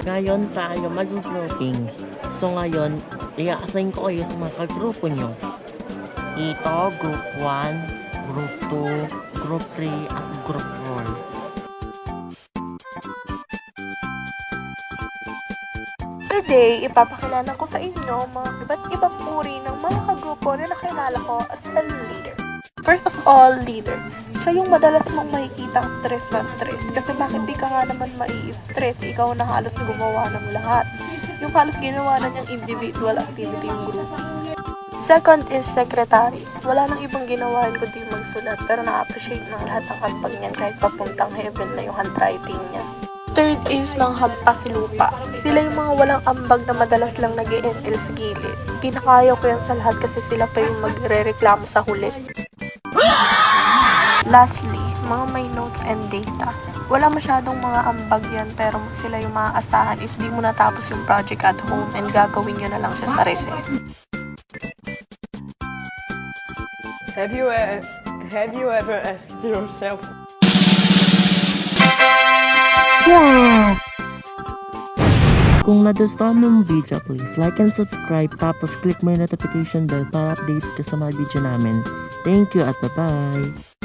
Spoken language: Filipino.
Ngayon tayo mag-groupings. So ngayon, i-assign ko kayo sa mga kagrupo nyo. Ito, Group 1, Group 2, Group 3, at Group 4. Today, ipapakilala ko sa inyo mga iba't ibang uri ng mga kagrupo na nakilala ko as a leader. First of all, leader. Siya yung madalas mong makikita ang stress na stress. Kasi bakit di ka nga naman mai-stress? Ikaw na halos gumawa ng lahat. Yung halos ginawa na niyang individual activity yung group. Second is secretary. Wala nang ibang ginawa kundi magsulat. Pero na-appreciate ng lahat ang kapag niyan kahit papuntang heaven na yung handwriting niya. Third is mga hampakilupa. Sila yung mga walang ambag na madalas lang nag-e-ML sa gilid. Pinakayaw ko yan sa lahat kasi sila pa yung magre-reklamo sa huli. Lastly, mga may notes and data. Wala masyadong mga ambag yan pero sila yung maaasahan if di mo natapos yung project at home and gagawin nyo na lang siya sa recess. Have you ever asked yourself? Wow! Kung nagustuhan mo yung video, please like and subscribe tapos click mo yung notification bell para update ka sa mga video namin. Thank you at bye-bye!